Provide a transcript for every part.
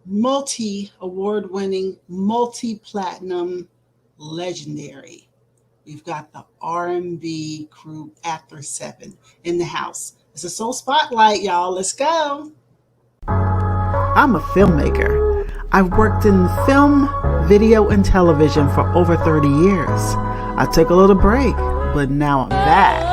multi-award-winning, multi-platinum, legendary. We've got the R&B crew After 7 in the house. It's a Soul Spotlight, y'all. Let's go. I'm a filmmaker. I've worked in film, video, and television for over 30 years. I took a little break, but now I'm back.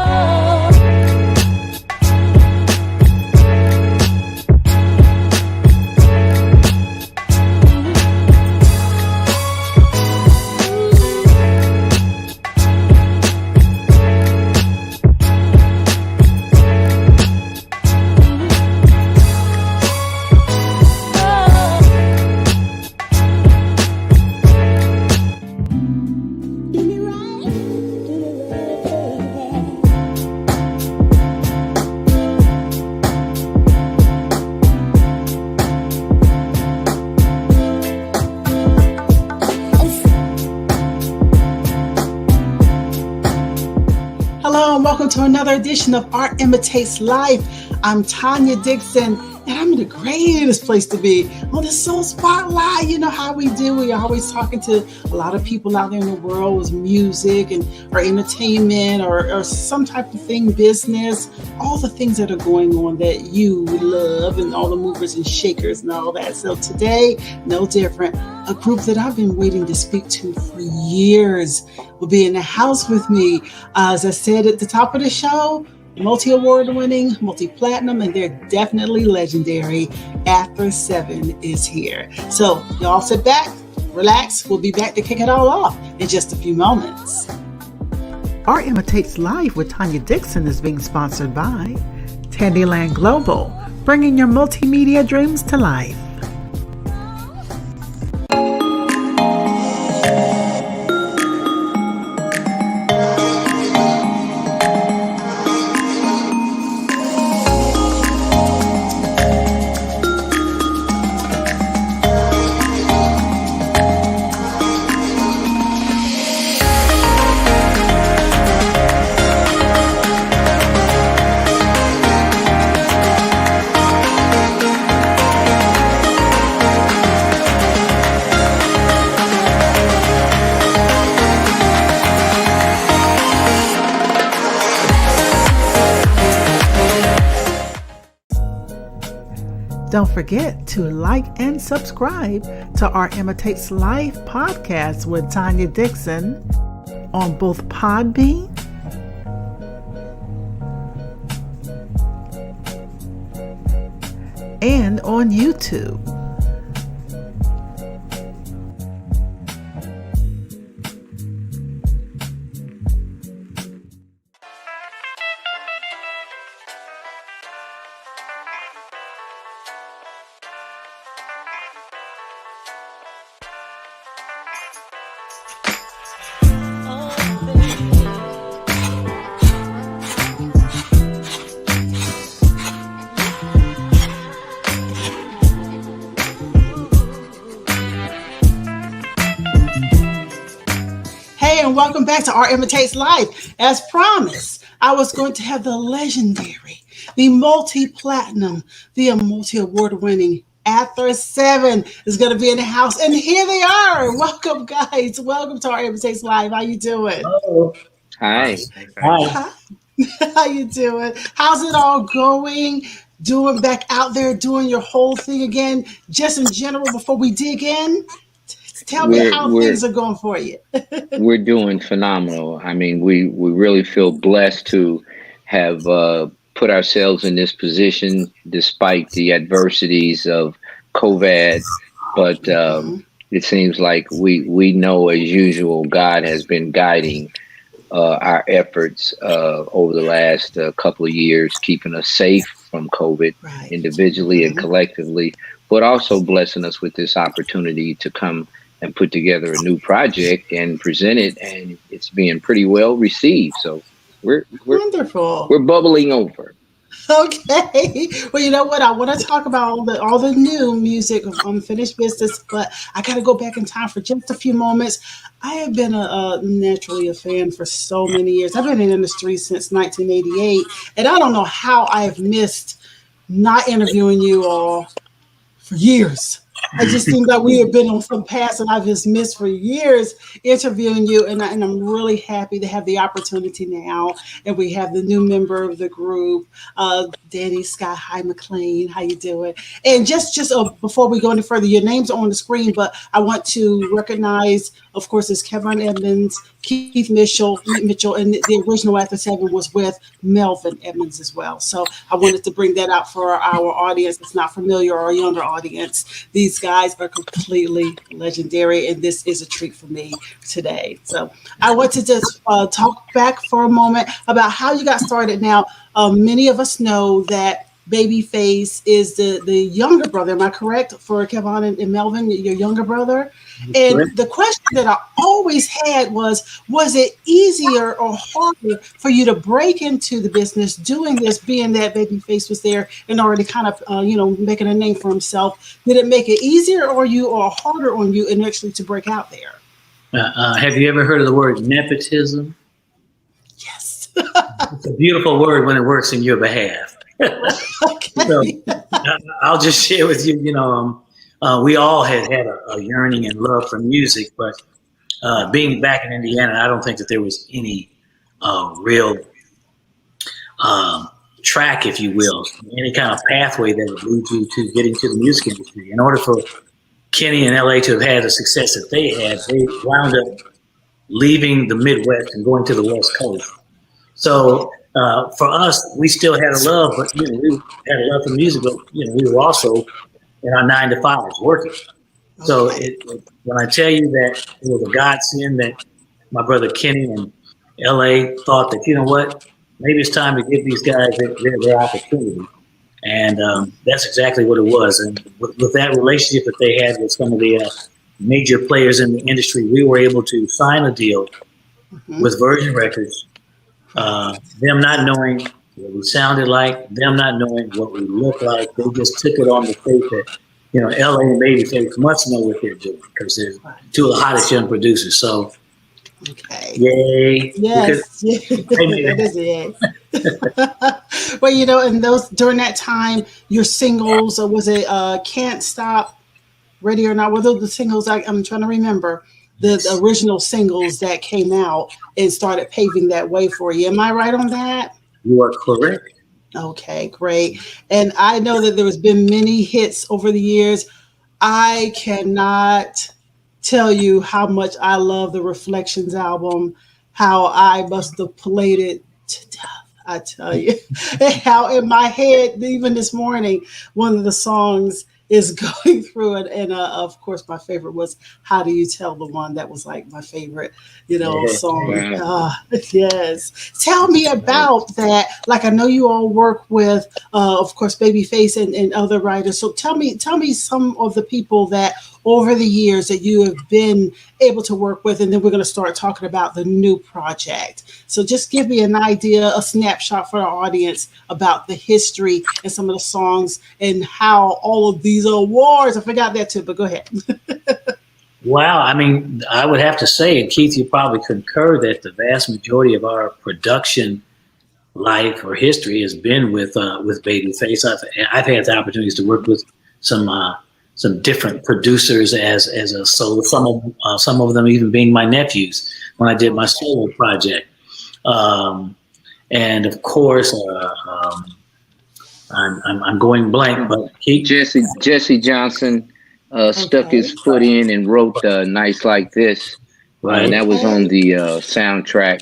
Welcome to another edition of Art Imitates Life. I'm Tanya Dixon, and I'm in the greatest place to be on the Soul Spotlight. You know how we do. We're always talking to a lot of people out there in the world with music and or entertainment or some type of thing, business, all the things that are going on that you love and all the movers and shakers and all that. So today, no different. A group that I've been waiting to speak to for years will be in the house with me. As I said at the top of the show, multi-award winning, multi-platinum, and they're definitely legendary. After 7 is here. So y'all sit back, relax. We'll be back to kick it all off in just a few moments. Art Imitates Life with Tanya Dixon is being sponsored by Tandyland Global, bringing your multimedia dreams to life. Don't forget to like and subscribe to our Imitates Life podcast with Tanya Dixon on both Podbean and on YouTube. And welcome back to Art Imitates Life. As promised, I was going to have the legendary, the multi-platinum, the multi-award-winning After 7 is going to be in the house. And here they are. Welcome, guys. Welcome to Art Imitates Life. How you doing? Hello. Hi. Hi. How you doing? How's it all going? Doing back out there, doing your whole thing again, just in general, before we dig in? Tell me how things are going for you. We're doing phenomenal. I mean, we really feel blessed to have put ourselves in this position despite the adversities of COVID. But it seems like we know, as usual, God has been guiding our efforts over the last couple of years, keeping us safe from COVID individually and collectively, but also blessing us with this opportunity to come and put together a new project and present it, and it's being pretty well received. So we're wonderful. We're bubbling over. Okay. Well, you know what? I want to talk about all the new music of Unfinished Business, but I got to go back in time for just a few moments. I have been naturally a fan for so many years. I've been in the industry since 1988, and I don't know how I have missed not interviewing you all for years. I just think that we have been on some paths and I've just missed for years interviewing you. And I'm really happy to have the opportunity now. And we have the new member of the group, Danny Sky. Hi, McLean. How you doing? And just before we go any further, your names are on the screen, but I want to recognize, of course, it's Kevin Edmonds, Keith Mitchell, and the original After Seven was with Melvin Edmonds as well. So I wanted to bring that out for our audience that's not familiar or a younger audience. These guys are completely legendary, and this is a treat for me today. So I want to just talk back for a moment about how you got started. Now, many of us know that Babyface is the younger brother. Am I correct? For Kevon and Melvin, your younger brother? And the question that I always had was it easier or harder for you to break into the business doing this, being that Babyface was there and already kind of, making a name for himself? Did it make it easier or harder on you initially to break out there? Have you ever heard of the word nepotism? Yes. It's a beautiful word when it works in your behalf. Okay. So, I'll just share with you, we all had a yearning and love for music, but being back in Indiana, I don't think that there was any real track, if you will, any kind of pathway that would lead you to getting to the music industry. In order for Kenny and LA to have had the success that they had, they wound up leaving the Midwest and going to the West Coast. So for us, we still had a love, but we had a love for music, but we were also in our 9 to 5s working. So when I tell you that it was a godsend that my brother Kenny and LA thought that, maybe it's time to give these guys their opportunity. And that's exactly what it was. And with that relationship that they had with some of the major players in the industry, we were able to sign a deal with Virgin Records. Them not knowing what we sounded like, them not knowing what we looked like, they just took it on the faith that, LA and Babyface must know what they're doing because they're two of the hottest young producers. So, yay! Yes, that is it. Well, and during that time, your singles, or was it "Can't Stop," "Ready or Not"? Were those the singles? I'm trying to remember. The original singles that came out and started paving that way for you. Am I right on that? You are correct. Okay, great. And I know that there's been many hits over the years. I cannot tell you how much I love the Reflections album, how I must have played it to death. I tell you, how in my head, even this morning, one of the songs is going through it. And of course, my favorite was "How Do You Tell," the one that was like my favorite, song. Yes. Tell me about that. Like, I know you all work with, of course, Babyface and other writers. So tell me some of the people that over the years that you have been able to work with, and then we're going to start talking about the new project. So just give me an idea, a snapshot for our audience about the history and some of the songs and how all of these awards, I forgot that too, but go ahead. Wow. I mean, I would have to say, and Keith, you probably concur, that the vast majority of our production life or history has been with Babyface. I've had the opportunities to work with some different producers as a solo. Some of them even being my nephews when I did my solo project. And of course, I'm going blank, but Jesse Johnson stuck his foot in and wrote "Nights Like This," and that was on the soundtrack.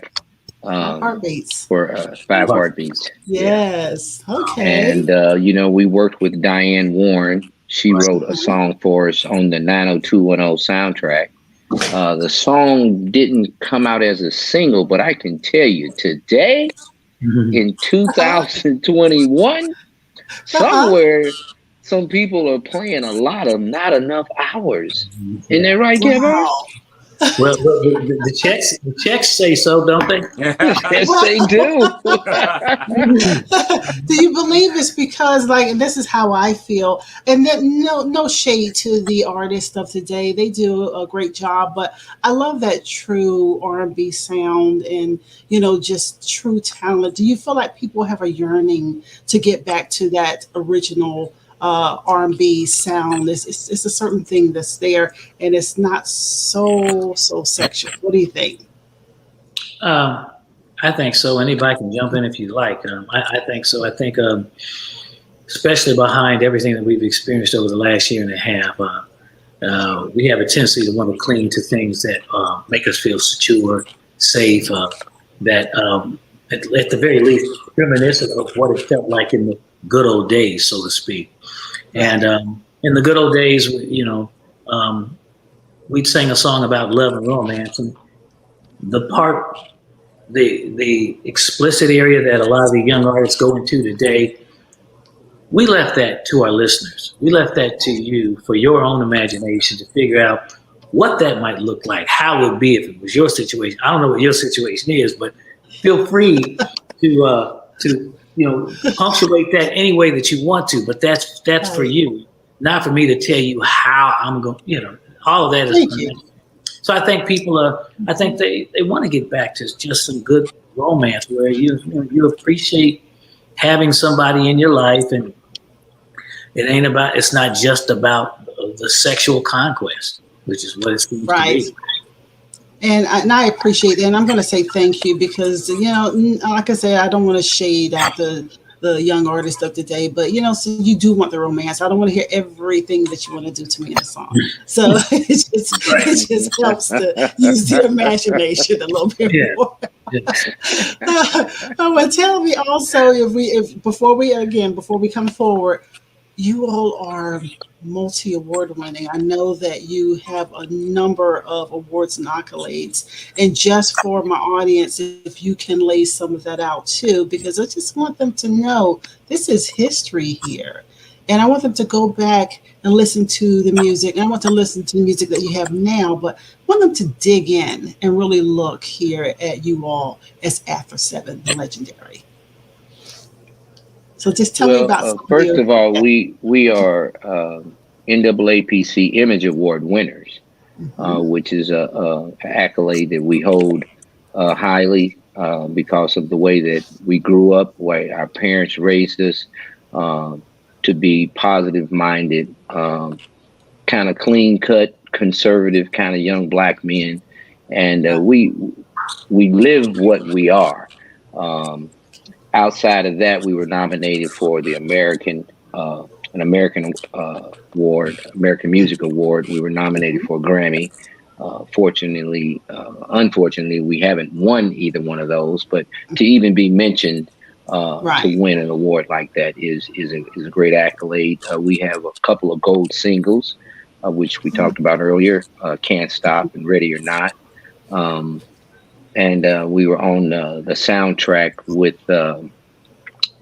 Heartbeats for 5 Heartbeats. Yes. Okay. And we worked with Diane Warren. She wrote a song for us on the 90210 soundtrack. The song didn't come out as a single, but I can tell you today, in 2021, somewhere, some people are playing a lot of Not Enough Hours. Isn't that right, Kevin? Well, the checks say so, don't they? Yes, they do. Do you believe it's because, and this is how I feel, and that no shade to the artists of today, they do a great job, but I love that true R&B sound and just true talent. Do you feel like people have a yearning to get back to that original R&B sound. It's a certain thing that's there, and it's not so sexual. What do you think? Um, I think so. Anybody can jump in if you like. I think so. I think, especially behind everything that we've experienced over the last year and a half, we have a tendency to want to cling to things that make us feel secure, safe, that at the very least reminiscent of what it felt like in the good old days, so to speak. And in the good old days, we'd sing a song about love and romance, and the part, the explicit area that a lot of the young artists go into today, we left that to our listeners. We left that to you for your own imagination to figure out what that might look like, how it would be if it was your situation. I don't know what your situation is, but feel free to punctuate that any way that you want to. But that's for you, not for me to tell you how I'm going. All of that is. Thank you. So I think people I think they want to get back to just some good romance where you appreciate having somebody in your life, and it's not just about the sexual conquest, which is what it seems to be. And I appreciate that. And I'm going to say thank you because, like I say, I don't want to shade out the young artist of today, but, so you do want the romance. I don't want to hear everything that you want to do to me in a song. So it just helps to use the imagination a little bit more. But tell me also, before we come forward, you all are multi-award winning. I know that you have a number of awards and accolades. And just for my audience, if you can lay some of that out too, because I just want them to know this is history here. And I want them to go back and listen to the music. I want to listen to the music that you have now, but I want them to dig in and really look here at you all as After 7, the legendary. So just tell me about. First of all, we are NAAPC Image Award winners, which is a accolade that we hold highly because of the way that we grew up, where our parents raised us to be positive-minded, kind of clean-cut, conservative kind of young Black men, and we live what we are. Outside of that, we were nominated for the American Music Award. We were nominated for a Grammy. Unfortunately, we haven't won either one of those. But to even be mentioned to win an award like that is a great accolade. We have a couple of gold singles, which we talked about earlier, "Can't Stop" and "Ready or Not." And we were on the soundtrack with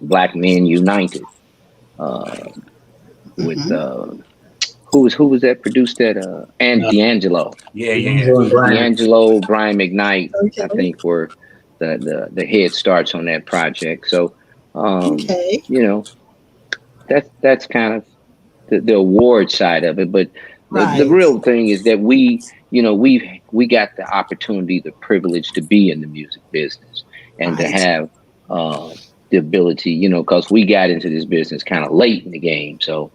Black Men United, with who was that produced that? And D'Angelo. D'Angelo, Brian McKnight, I think were the head starts on that project. So, that's kind of the award side of it. But the real thing is that we got the opportunity, the privilege to be in the music business and to have the ability, because we got into this business kind of late in the game. So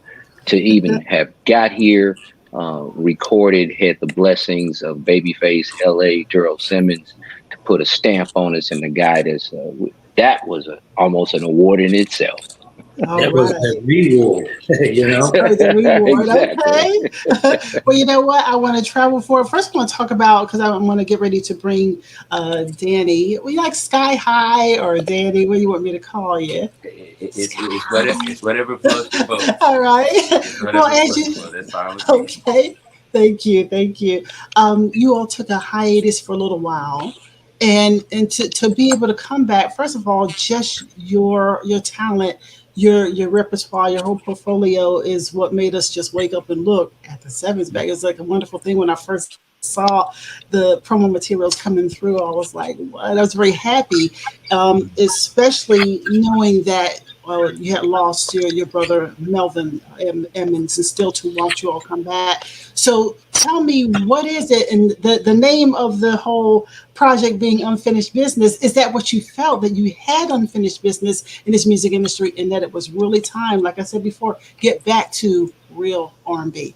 to even have got here, recorded, had the blessings of Babyface, L.A., Gerald Simmons to put a stamp on us and to guide us, that was almost an award in itself. That was a reward, The reward, exactly. Okay. Well, you know what? I want to travel forward. First, I want to talk about, because I want to get ready to bring Danny. We like Sky High or Danny. What do you want me to call you? It's whatever floats your boat. All right. Well, as you. Okay. Thank you. You all took a hiatus for a little while. And to be able to come back, first of all, just your talent, your repertoire, your whole portfolio is what made us just wake up and look at the Sevens back. It was like a wonderful thing. When I first saw the promo materials coming through, I was like, what? I was very happy, especially knowing that you had lost your brother Melvin Emmons, and still to watch you all come back. So tell me, what is it? And the name of the whole project being Unfinished Business, is that what you felt, that you had unfinished business in this music industry, and that it was really time, like I said before, get back to real R&B?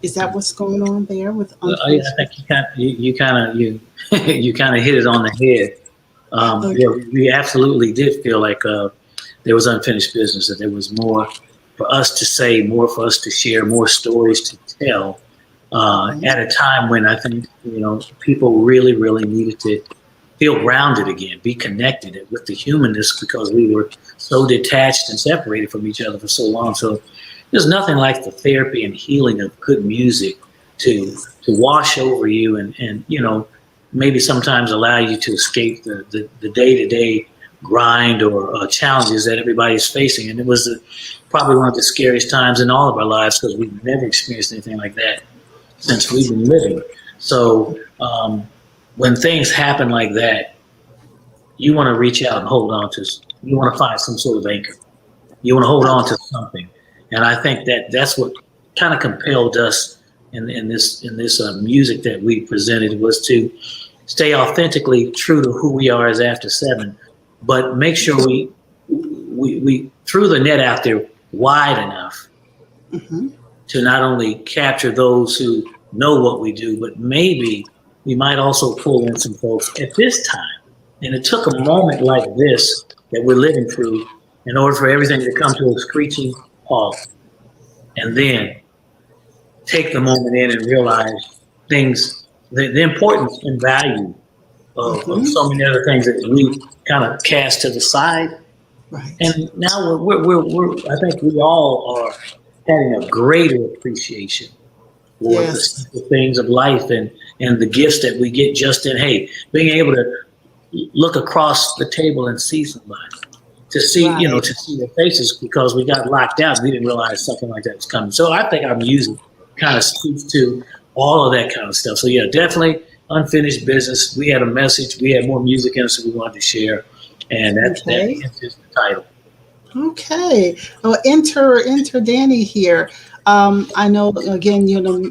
Is that what's going on there with unfinished? I think you kind of hit it on the head. Okay. Yeah, we absolutely did feel like there was unfinished business, that there was more for us to say, more for us to share, more stories to tell at a time when I think, people really, really needed to feel grounded again, be connected with the humanness, because we were so detached and separated from each other for so long. So there's nothing like the therapy and healing of good music to wash over you and maybe sometimes allow you to escape the day-to-day grind or challenges that everybody's facing. And it was probably one of the scariest times in all of our lives, because we've never experienced anything like that since we've been living. So when things happen like that, you want to reach out and hold on to, you want to find some sort of anchor. You want to hold on to something. And I think that's what kind of compelled us in this music that we presented, was to stay authentically true to who we are as After Seven, but make sure we threw the net out there wide enough to not only capture those who know what we do, but maybe we might also pull in some folks at this time. And it took a moment like this that we're living through in order for everything to come to a screeching halt, and then take the moment in and realize things, the importance and value of so many other things that we kind of cast to the side. Right. And now we're I think we all are having a greater appreciation for the simple things of life and the gifts that we get just in, being able to look across the table and see somebody, to see, to see their faces, because we got locked out. We didn't realize something like that was coming. So I think our music kind of speaks to all of that kind of stuff. So yeah, definitely unfinished business. We had a message. We had more music in us that we wanted to share. And that's just the title. Okay. Well, enter Danny here. I know, again,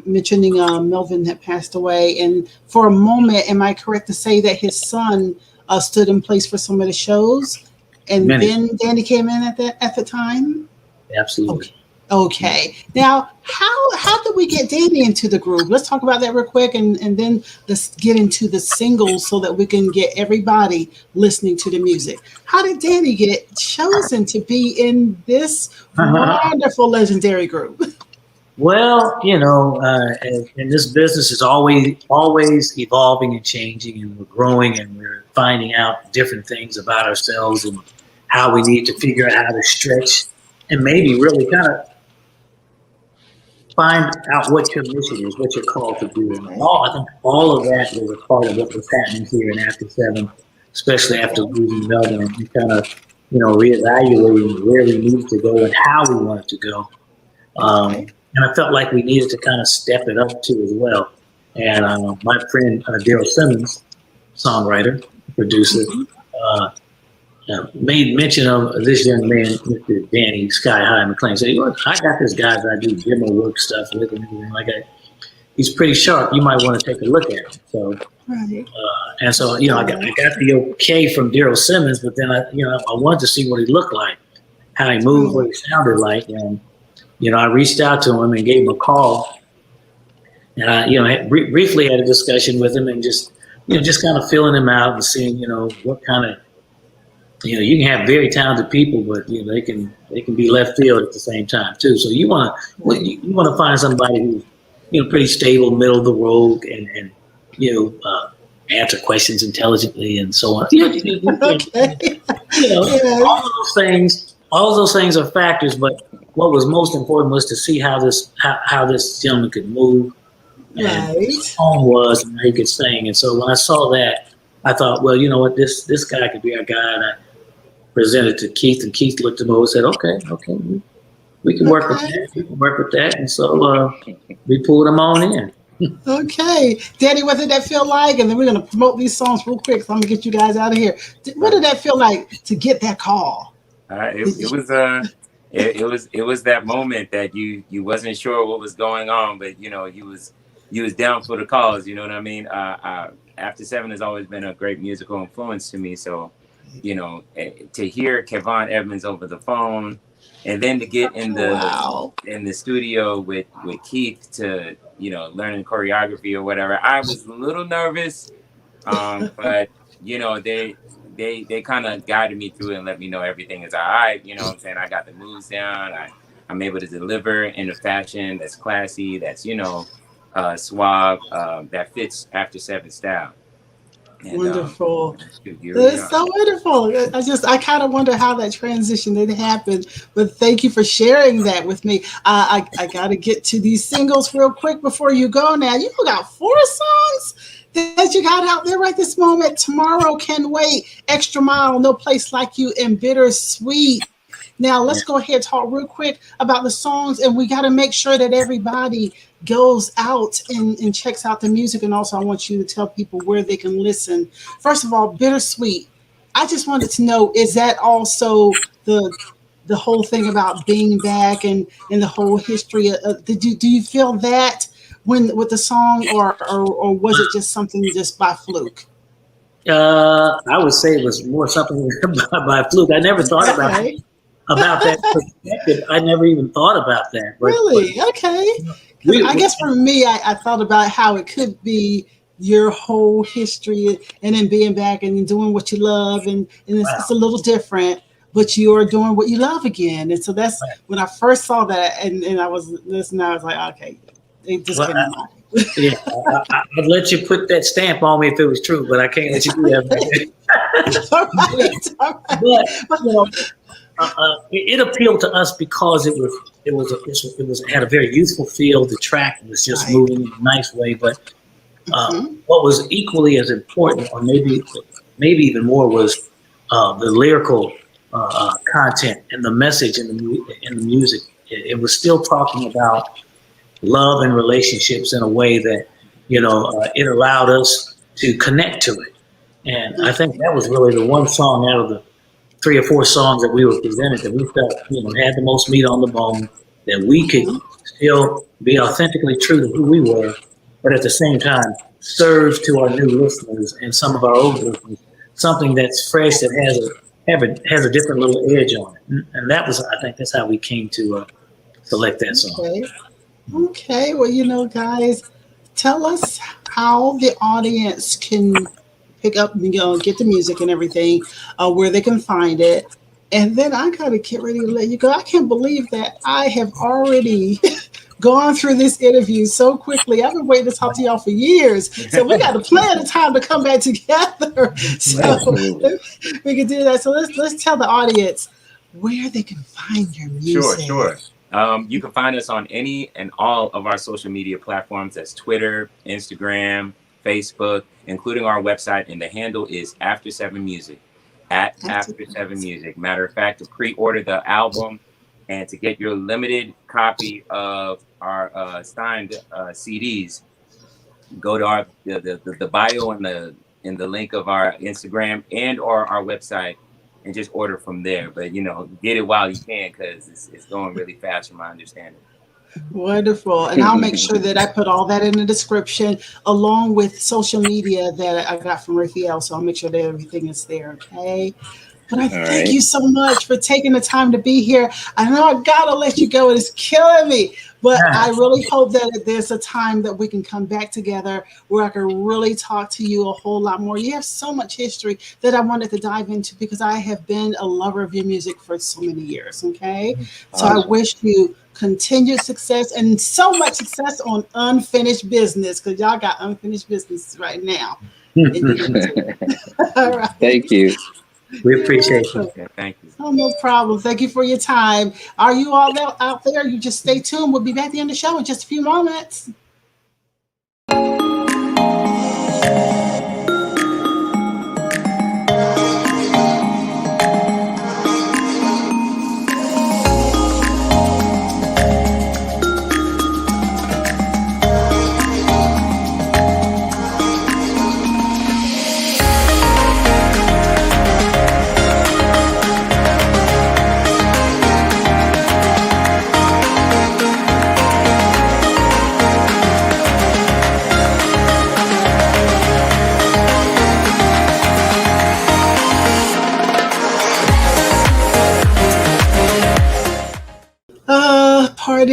mentioning Melvin had passed away. And for a moment, am I correct to say that his son stood in place for some of the shows? And then Danny came in at the time? Absolutely. Okay. Now, how did we get Danny into the group? Let's talk about that real quick, and then let's get into the singles so that we can get everybody listening to the music. How did Danny get chosen to be in this wonderful, legendary group? Well, and this business is always evolving and changing, and we're growing, and we're finding out different things about ourselves and how we need to figure out how to stretch and maybe really kind of find out what your mission is, what you're called to do. And I think all of that was a part of what was happening here in After Seven, especially after losing Melvin, and we kind of, reevaluating where we needed to go and how we wanted to go. And I felt like we needed to kind of step it up too as well. And my friend Daryl Simmons, songwriter, producer, made mention of this young man, Mr. Danny Sky High McLean. Said, look, I got this guy that I do demo work stuff with and everything like that. He's pretty sharp. You might want to take a look at him. So, and so, I got the okay from Daryl Simmons, but then I wanted to see what he looked like, how he moved, what he sounded like. And, I reached out to him and gave him a call. And I, briefly had a discussion with him and just kind of feeling him out and seeing, what kind of, you can have very talented people, but they can be left field at the same time too. So you want to find somebody who's pretty stable, middle of the road, and answer questions intelligently and so on. All of those things are factors, but what was most important was to see how this gentleman could move, and his tone was, and how he could sing. And so when I saw that, I thought, well, you know what, this guy could be our guy. And I presented to Keith, and Keith looked him over and said, okay, we can work with that. We can work with that. And so we pulled him on in. Okay. Danny, what did that feel like? And then we're going to promote these songs real quick, so I'm going to get you guys out of here. What did that feel like to get that call? It was that moment that you wasn't sure what was going on, but you was down for the cause. You know what I mean? After Seven has always been a great musical influence to me. So, to hear Kevon Edmonds over the phone, and then to get in the studio with Keith to learning choreography or whatever, I was a little nervous, but they kind of guided me through it and let me know everything is all right. You know what I'm saying? I got the moves down. I'm able to deliver in a fashion that's classy, that's suave, that fits After Seven style. And, wonderful. That's so wonderful. I kind of wonder how that transition did happen, but thank you for sharing that with me. I got to get to these singles real quick before you go now. You got 4 songs that you got out there right this moment. Tomorrow Can Wait, Extra Mile, No Place Like You, and Bittersweet. Now let's go ahead and talk real quick about the songs, and we got to make sure that everybody goes out and checks out the music. And also I want you to tell people where they can listen. First of all, Bittersweet. I just wanted to know, is that also the whole thing about being back and the whole history? Do you feel that with the song, or was it just something just by fluke? I would say it was more something by fluke. I never thought about that perspective. I never even thought about that. Really? Okay. I guess for me, I thought about how it could be your whole history and then being back and doing what you love. And it's a little different, but you are doing what you love again. And so that's when I first saw that and I was listening, I was like, okay, it just came to mind. Yeah, I'd let you put that stamp on me if it was true, but I can't let you do that. All right. But it appealed to us because it had a very youthful feel. The track was just moving in a nice way. But what was equally as important, or maybe even more, was the lyrical content and the message in the music. It was still talking about love and relationships in a way that it allowed us to connect to it. And I think that was really the one song out of the 3 or 4 songs that we were presented that we felt had the most meat on the bone, that we could still be authentically true to who we were, but at the same time serve to our new listeners and some of our old listeners something that's fresh, that has a different little edge on it. And I think that's how we came to select that song. Okay. Well, guys, tell us how the audience can pick up, get the music and everything, where they can find it. And then I gotta get ready to let you go. I can't believe that I have already gone through this interview so quickly. I've been waiting to talk to y'all for years. So we got to plan a time to come back together. So we can do that. So let's tell the audience where they can find your music. Sure. You can find us on any and all of our social media platforms. That's Twitter, Instagram, Facebook, including our website, and the handle is After 7 Music, at After 7 Music. Matter of fact, to pre-order the album and to get your limited copy of our signed CDs, go to our the bio in the link of our Instagram and or our website, and just order from there. But get it while you can, because it's going really fast from my understanding. Wonderful. And I'll make sure that I put all that in the description, along with social media that I got from Raphael. So I'll make sure that everything is there. Okay. But I thank you so much for taking the time to be here. I know I gotta let you go. It's killing me. But I really hope that there's a time that we can come back together where I can really talk to you a whole lot more. You have so much history that I wanted to dive into, because I have been a lover of your music for so many years. Okay. So I wish you continued success and so much success on Unfinished Business, because y'all got unfinished business right now. All right. Thank you. We appreciate it. Yeah, thank you. Oh, no problem. Thank you for your time. Are you all out there? You just stay tuned. We'll be back at the end of the show in just a few moments.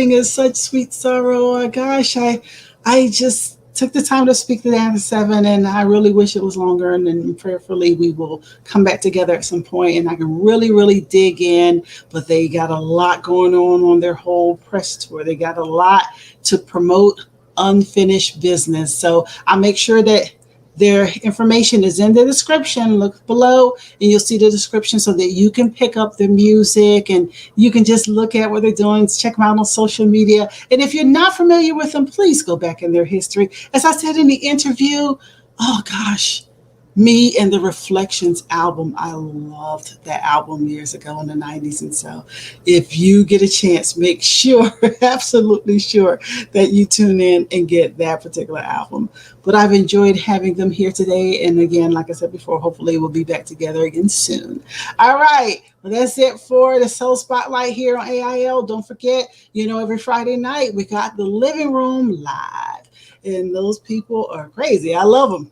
writing is such sweet sorrow. Oh, gosh, I just took the time to speak to the after 7, and I really wish it was longer. And then prayerfully, we will come back together at some point, and I can really, really dig in. But they got a lot going on their whole press tour. They got a lot to promote unfinished business. So I'll make sure that their information is in the description. Look below and you'll see the description so that you can pick up their music and you can just look at what they're doing, check them out on social media. And if you're not familiar with them, please go back in their history. As I said in the interview, oh gosh, Me and the Reflections album. I loved that album years ago in the 90s. And so if you get a chance, make sure, absolutely sure, that you tune in and get that particular album. But I've enjoyed having them here today. And again, like I said before, hopefully we'll be back together again soon. All right. Well, that's it for the Soul Spotlight here on AIL. Don't forget, every Friday night we got the Living Room Live. And those people are crazy. I love them.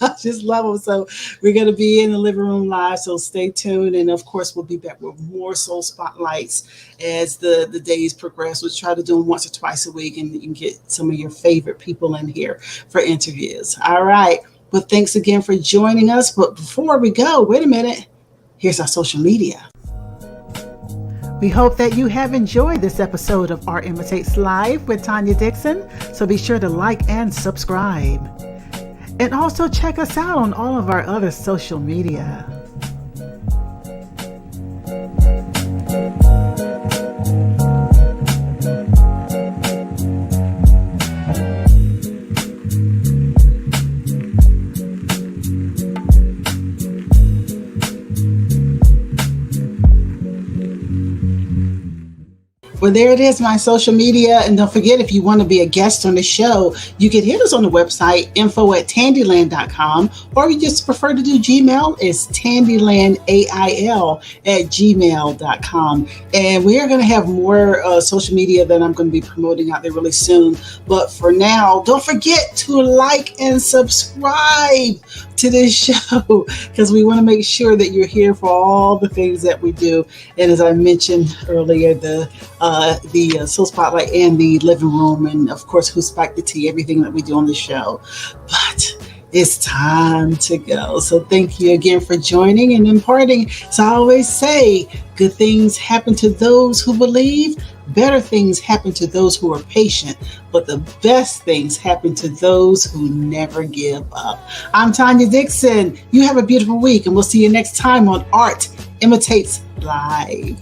I just love them. So we're going to be in the Living Room Live. So stay tuned. And of course, we'll be back with more Soul Spotlights as the days progress. We'll try to do them once or twice a week, and you can get some of your favorite people in here for interviews. All right. Well, thanks again for joining us. But before we go, wait a minute. Here's our social media. We hope that you have enjoyed this episode of Art Imitates Live with Tanya Dixon. So be sure to like and subscribe. And also check us out on all of our other social media. Well, there it is, my social media. And don't forget, if you want to be a guest on the show, you can hit us on the website, info@tandyland.com, or if you just prefer to do Gmail, it's tandylandail@gmail.com. And we are going to have more social media that I'm going to be promoting out there really soon. But for now, don't forget to like and subscribe to this show, because we want to make sure that you're here for all the things that we do. And as I mentioned earlier, the Soul Spotlight and the Living Room, and of course, Who Spiked the Tea, everything that we do on the show. But it's time to go. So thank you again for joining and imparting. As I always say, good things happen to those who believe. Better things happen to those who are patient, but the best things happen to those who never give up. I'm Tanya Dixon. You have a beautiful week, and we'll see you next time on Art Imitates Live.